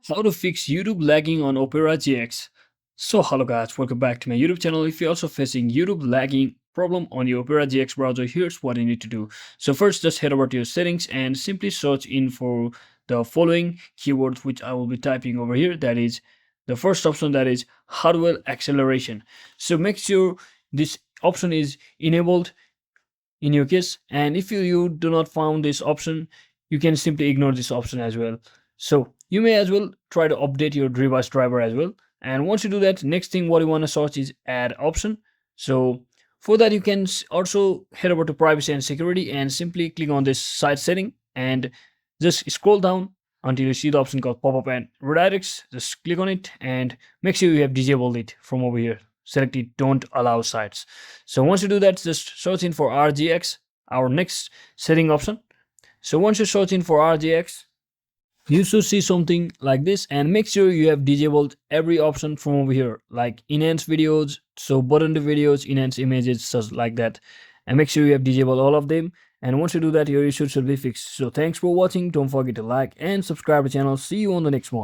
How to fix YouTube lagging on Opera GX. So hello guys, welcome back to my YouTube channel. If you're also facing YouTube lagging problem on your Opera GX browser, here's what you need to do. So first, just head over to your settings and simply search in for the following keywords, which I will be typing over here. That is the first option, that is hardware acceleration. So make sure this option is enabled in your case, and if you do not found this option, you can simply ignore this option as well. So you may as well try to update your device driver as well. And once you do that, next thing what you want to search is add option. So for that, you can also head over to privacy and security and simply click on this site setting and just scroll down until you see the option called pop-up and redirects. Just click on it and make sure you have disabled it from over here. Select it, don't allow sites. So once you do that, just search in for RGX, our next setting option. So once you search in for RGX, you should see something like this, and make sure you have disabled every option from over here, like enhance videos, so button to videos, enhance images, just like that. And make sure you have disabled all of them. And once you do that, your issue should be fixed. So thanks for watching. Don't forget to like and subscribe to the channel. See you on the next one.